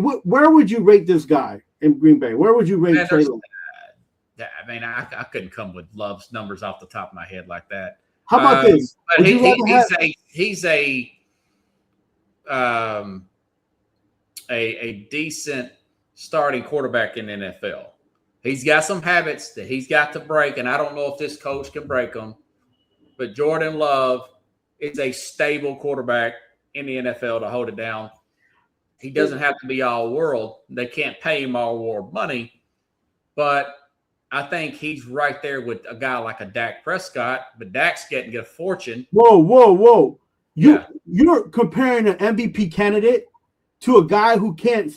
Where would you rate this guy in Green Bay? Where would you rate Trey Lance? I mean, I couldn't come with Love's numbers off the top of my head like that. How about this? But he's a decent starting quarterback in the NFL. He's got some habits that he's got to break, and I don't know if this coach can break them. But Jordan Love is a stable quarterback in the NFL to hold it down. He doesn't have to be all world. They can't pay him all world money, but I think he's right there with a guy like a Dak Prescott. But Dak's getting a fortune. Whoa! You're comparing an MVP candidate to a guy who can't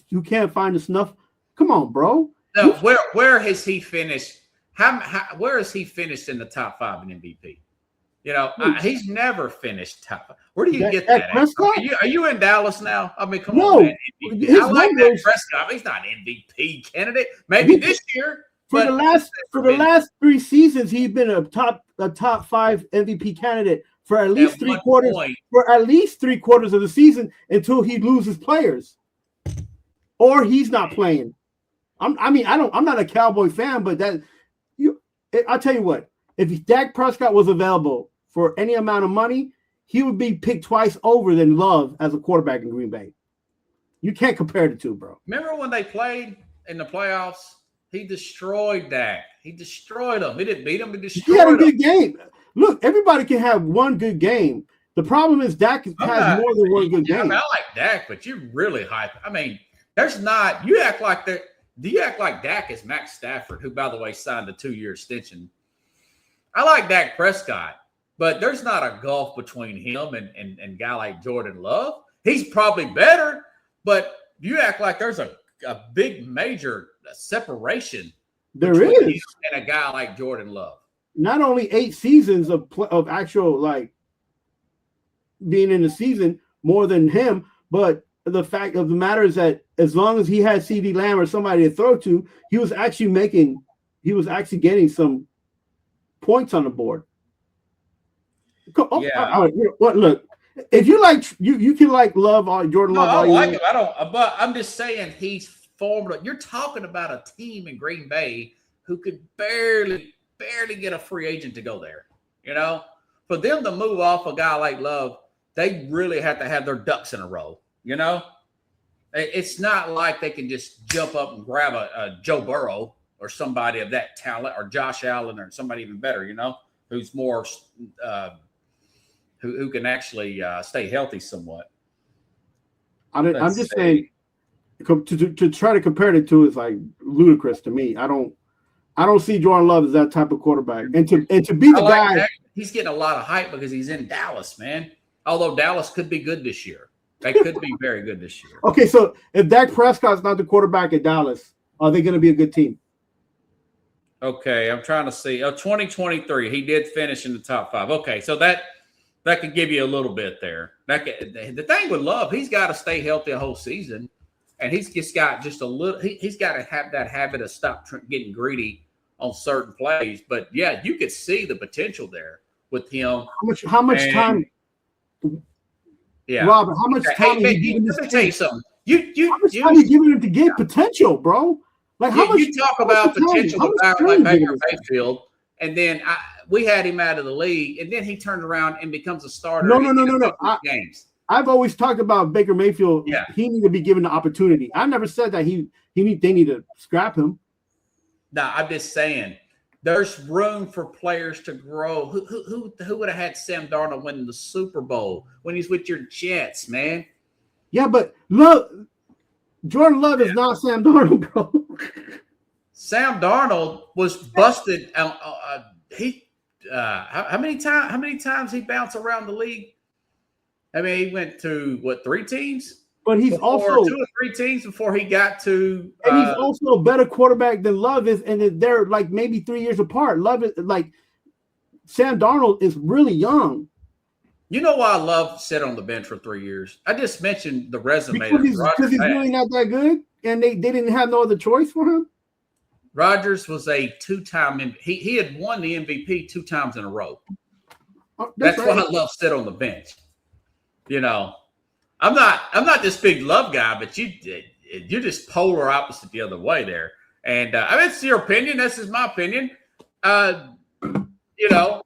find the snuff. Come on, bro. No, where has he finished? Where has he finished in the top 5 in MVP? You know, he's never finished top 5. Where do you get that? Are you in Dallas now? I mean, come on, man. I like that Prescott. He's not an MVP candidate. Maybe this year. For the last 3 seasons, he's been a top 5 MVP candidate for at least 3 quarters. For at least 3 quarters of the season until he loses players, or he's not playing. I'm not a Cowboy fan, but I'll tell you what. If Dak Prescott was available for any amount of money, he would be picked twice over than Love as a quarterback in Green Bay. You can't compare the two, bro. Remember when they played in the playoffs? He destroyed Dak. He destroyed him. He didn't beat him. He destroyed him. He had a good game. Look, everybody can have one good game. The problem is Dak has more than one good game. I mean, I like Dak, but you're really hype. I mean, there's not. You act like that. Do you act like Dak is Max Stafford, who, by the way, signed a 2-year extension? I like Dak Prescott, but there's not a gulf between him and a guy like Jordan Love. He's probably better, but you act like there's a big major separation. There is, and a guy like Jordan Love. Not only 8 seasons of actual like being in the season more than him, but the fact of the matter is that as long as he had CeeDee Lamb or somebody to throw to, he was actually getting some points on the board. Look, if you like, you can like Love or Jordan Love. I like him. I don't. But I'm just saying he's formed. You're talking about a team in Green Bay who could barely get a free agent to go there. You know, for them to move off a guy like Love, they really have to have their ducks in a row. You know, it's not like they can just jump up and grab a Joe Burrow or somebody of that talent, or Josh Allen, or somebody even better, you know, who's more who can actually stay healthy somewhat. I'm just saying to try to compare the two is like ludicrous to me. I don't see Jordan Love as that type of quarterback, and to be the guy. That. He's getting a lot of hype because he's in Dallas, man. Although Dallas could be good this year. They could be very good this year. Okay, so if Dak Prescott's not the quarterback at Dallas, are they going to be a good team? Okay, I'm trying to see. 2023, he did finish in the top 5. Okay, so that could give you a little bit there. The thing with Love, he's got to stay healthy a whole season, and he's just got just a little. He's got to have that habit of stop getting greedy on certain plays. But yeah, you could see the potential there with him. How much time? Yeah, Robert, how much time are you giving this? Let me tell you something. How much time are you giving him to get potential, bro? Like how much? You talk about potential with a guy like Baker Mayfield, and then we had him out of the league, and then he turned around and becomes a starter. No. Games. I've always talked about Baker Mayfield. Yeah. He needed to be given the opportunity. I never said that they need to scrap him. No, I'm just saying there's room for players to grow. Who would have had Sam Darnold win the Super Bowl when he's with your Jets, man? Yeah, but look, Jordan Love is not Sam Darnold, bro. Sam Darnold was busted. How many times he bounced around the league? I mean, he went to 3 teams? But he's also 2 or 3 teams before he got to. And he's also a better quarterback than Love is, and they're like maybe 3 years apart. Love is like Sam Darnold is really young. You know why Love sat on the bench for 3 years? I just mentioned the resume. Because he's really not that good, and they didn't have no other choice for him. Rodgers was a 2-time. He had won the MVP 2 times in a row. That's right. Why Love sat on the bench. You know. I'm not this big Love guy, but you're just polar opposite the other way there. And I mean, it's your opinion. This is my opinion. You know,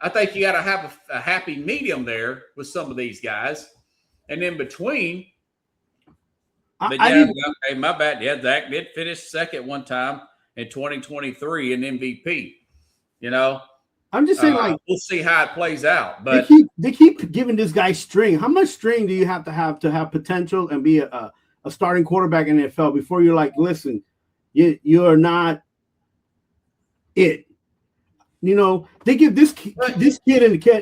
I think you got to have a happy medium there with some of these guys, and in between. But hey, my bad. Yeah, Zach did finish second one time in 2023 in MVP. You know, I'm just saying, like, we'll see how it plays out. But they keep giving this guy string. How much string do you have to have potential and be a starting quarterback in the NFL before you're like, listen, you are not it. You know, they give this kid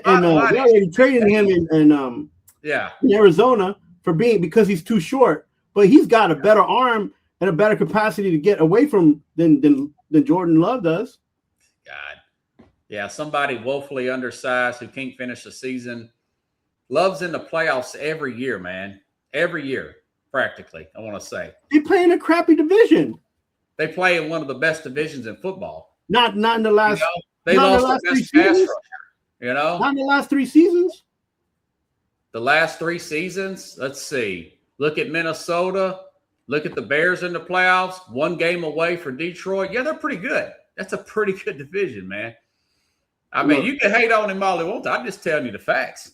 already trading him in Arizona because he's too short, but he's got a better arm and a better capacity to get away from than Jordan Love does. God, yeah, somebody woefully undersized who can't finish the season. Love's in the playoffs every year, man. Every year, practically. I want to say they play in a crappy division. They play in one of the best divisions in football. Not in the last. You know, they lost the best pass rusher. You know, not in the last 3 seasons. The last 3 seasons. Let's see. Look at Minnesota. Look at the Bears in the playoffs. 1 game away for Detroit. Yeah, they're pretty good. That's a pretty good division, man. I mean, you can hate on him all you want. I'm just telling you the facts.